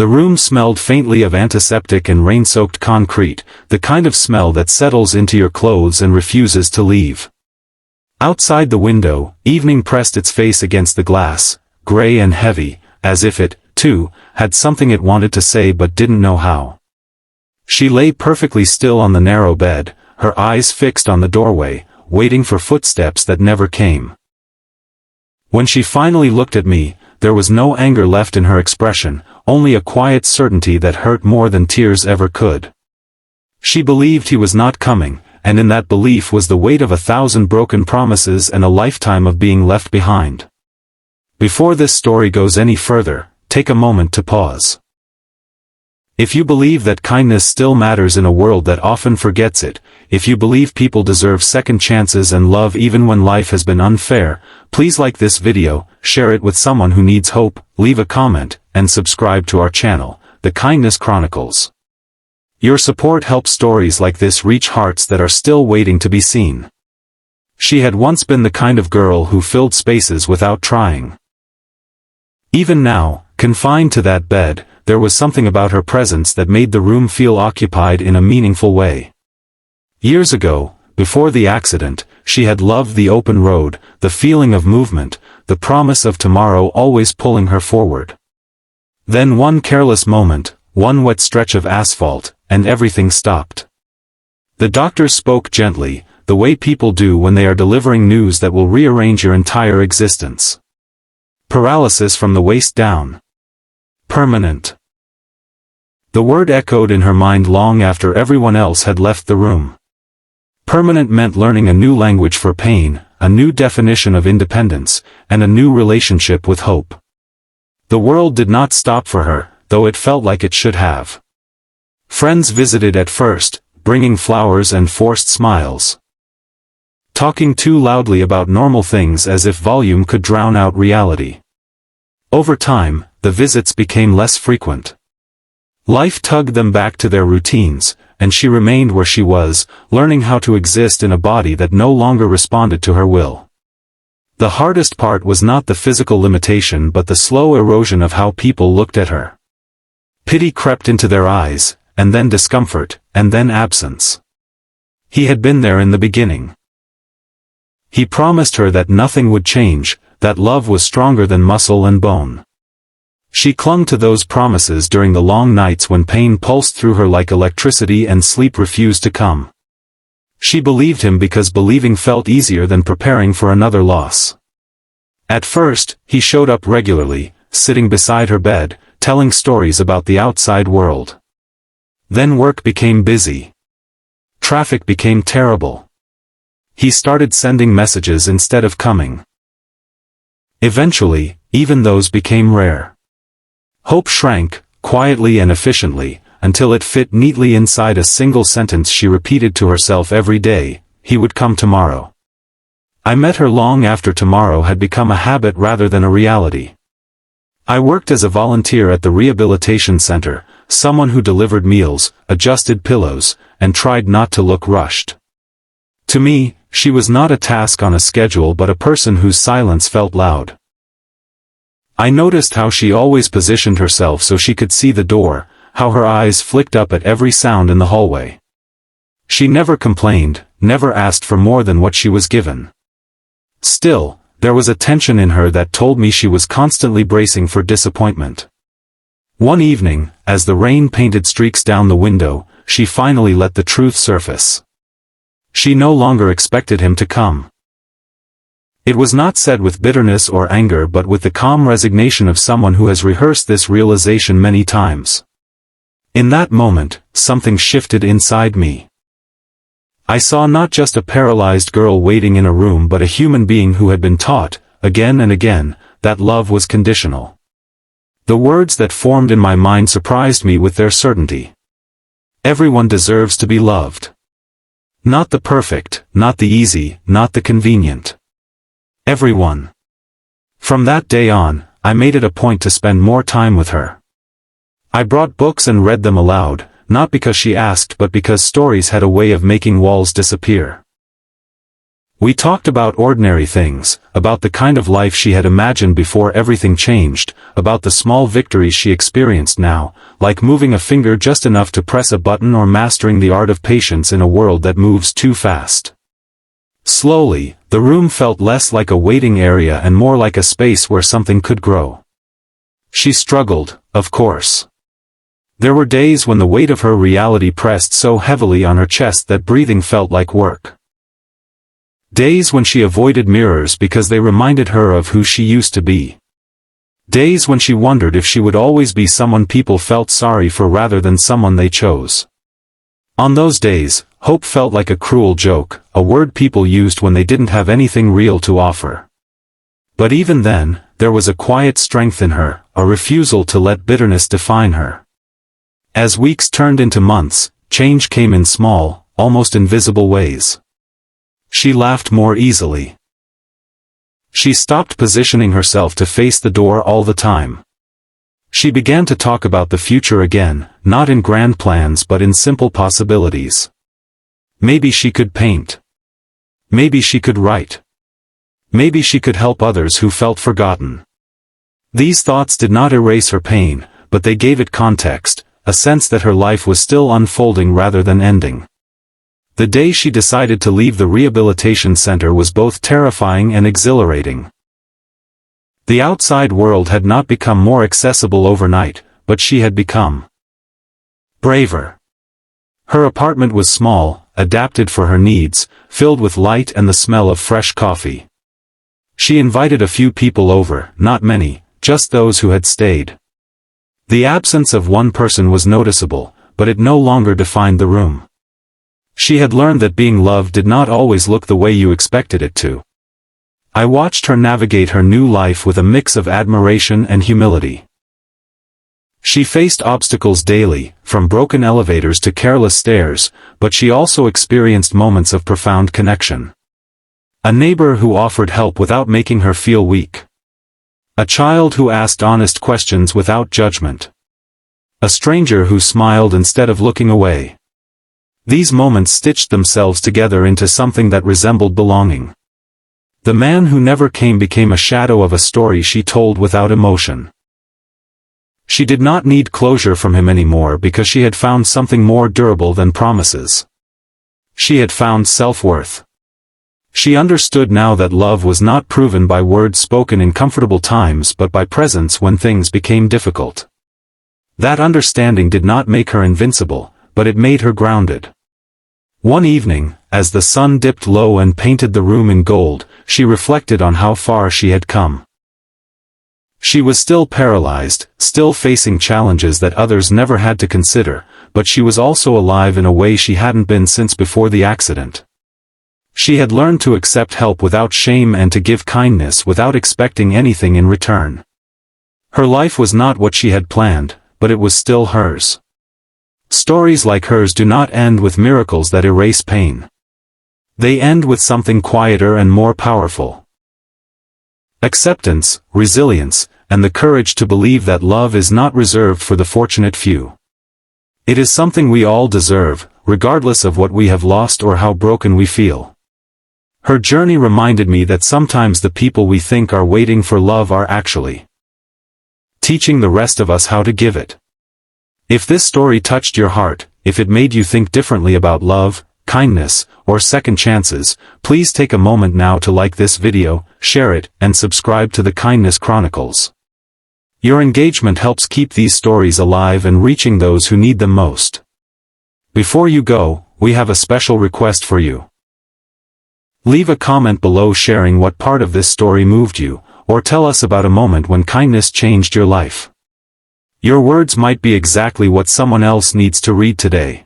The room smelled faintly of antiseptic and rain-soaked concrete, the kind of smell that settles into your clothes and refuses to leave. Outside the window, evening pressed its face against the glass, gray and heavy, as if it, too, had something it wanted to say but didn't know how. She lay perfectly still on the narrow bed, her eyes fixed on the doorway, waiting for footsteps that never came. When she finally looked at me, there was no anger left in her expression, only a quiet certainty that hurt more than tears ever could. She believed he was not coming, and in that belief was the weight of 1,000 broken promises and a lifetime of being left behind. Before this story goes any further, take a moment to pause. If you believe that kindness still matters in a world that often forgets it, if you believe people deserve second chances and love even when life has been unfair, please like this video, share it with someone who needs hope, leave a comment, and subscribe to our channel, The Kindness Chronicles. Your support helps stories like this reach hearts that are still waiting to be seen. She had once been the kind of girl who filled spaces without trying. Even now, confined to that bed, there was something about her presence that made the room feel occupied in a meaningful way. Years ago, before the accident, she had loved the open road, the feeling of movement, the promise of tomorrow always pulling her forward. Then one careless moment, one wet stretch of asphalt, and everything stopped. The doctors spoke gently, the way people do when they are delivering news that will rearrange your entire existence. Paralysis from the waist down. Permanent. The word echoed in her mind long after everyone else had left the room. Permanent meant learning a new language for pain, a new definition of independence, and a new relationship with hope. The world did not stop for her, though it felt like it should have. Friends visited at first, bringing flowers and forced smiles. Talking too loudly about normal things as if volume could drown out reality. Over time, the visits became less frequent. Life tugged them back to their routines, and she remained where she was, learning how to exist in a body that no longer responded to her will. The hardest part was not the physical limitation but the slow erosion of how people looked at her. Pity crept into their eyes, and then discomfort, and then absence. He had been there in the beginning. He promised her that nothing would change, that love was stronger than muscle and bone. She clung to those promises during the long nights when pain pulsed through her like electricity and sleep refused to come. She believed him because believing felt easier than preparing for another loss. At first, he showed up regularly, sitting beside her bed, telling stories about the outside world. Then work became busy. Traffic became terrible. He started sending messages instead of coming. Eventually, even those became rare. Hope shrank, quietly and efficiently, until it fit neatly inside a single sentence she repeated to herself every day: he would come tomorrow. I met her long after tomorrow had become a habit rather than a reality. I worked as a volunteer at the rehabilitation center, someone who delivered meals, adjusted pillows, and tried not to look rushed. To me, she was not a task on a schedule but a person whose silence felt loud. I noticed how she always positioned herself so she could see the door, how her eyes flicked up at every sound in the hallway. She never complained, never asked for more than what she was given. Still, there was a tension in her that told me she was constantly bracing for disappointment. One evening, as the rain painted streaks down the window, she finally let the truth surface. She no longer expected him to come. It was not said with bitterness or anger but with the calm resignation of someone who has rehearsed this realization many times. In that moment, something shifted inside me. I saw not just a paralyzed girl waiting in a room but a human being who had been taught, again and again, that love was conditional. The words that formed in my mind surprised me with their certainty. Everyone deserves to be loved. Not the perfect, not the easy, not the convenient. Everyone. From that day on, I made it a point to spend more time with her. I brought books and read them aloud, not because she asked but because stories had a way of making walls disappear. We talked about ordinary things, about the kind of life she had imagined before everything changed, about the small victories she experienced now, like moving a finger just enough to press a button or mastering the art of patience in a world that moves too fast. Slowly, the room felt less like a waiting area and more like a space where something could grow. She struggled, of course. There were days when the weight of her reality pressed so heavily on her chest that breathing felt like work. Days when she avoided mirrors because they reminded her of who she used to be. Days when she wondered if she would always be someone people felt sorry for rather than someone they chose. On those days, hope felt like a cruel joke, a word people used when they didn't have anything real to offer. But even then, there was a quiet strength in her, a refusal to let bitterness define her. As weeks turned into months, change came in small, almost invisible ways. She laughed more easily. She stopped positioning herself to face the door all the time. She began to talk about the future again, not in grand plans but in simple possibilities. Maybe she could paint. Maybe she could write. Maybe she could help others who felt forgotten. These thoughts did not erase her pain, but they gave it context, a sense that her life was still unfolding rather than ending. The day she decided to leave the rehabilitation center was both terrifying and exhilarating. The outside world had not become more accessible overnight, but she had become braver. Her apartment was small, adapted for her needs, filled with light and the smell of fresh coffee. She invited a few people over, not many, just those who had stayed. The absence of one person was noticeable, but it no longer defined the room. She had learned that being loved did not always look the way you expected it to. I watched her navigate her new life with a mix of admiration and humility. She faced obstacles daily, from broken elevators to careless stairs, but she also experienced moments of profound connection. A neighbor who offered help without making her feel weak. A child who asked honest questions without judgment. A stranger who smiled instead of looking away. These moments stitched themselves together into something that resembled belonging. The man who never came became a shadow of a story she told without emotion. She did not need closure from him anymore because she had found something more durable than promises. She had found self-worth. She understood now that love was not proven by words spoken in comfortable times but by presence when things became difficult. That understanding did not make her invincible, but it made her grounded. One evening, as the sun dipped low and painted the room in gold, she reflected on how far she had come. She was still paralyzed, still facing challenges that others never had to consider, but she was also alive in a way she hadn't been since before the accident. She had learned to accept help without shame and to give kindness without expecting anything in return. Her life was not what she had planned, but it was still hers. Stories like hers do not end with miracles that erase pain. They end with something quieter and more powerful. Acceptance, resilience, and the courage to believe that love is not reserved for the fortunate few. It is something we all deserve, regardless of what we have lost or how broken we feel. Her journey reminded me that sometimes the people we think are waiting for love are actually teaching the rest of us how to give it. If this story touched your heart, if it made you think differently about love, kindness, or second chances, please take a moment now to like this video, share it, and subscribe to the Kindness Chronicles. Your engagement helps keep these stories alive and reaching those who need them most. Before you go, we have a special request for you. Leave a comment below sharing what part of this story moved you, or tell us about a moment when kindness changed your life. Your words might be exactly what someone else needs to read today.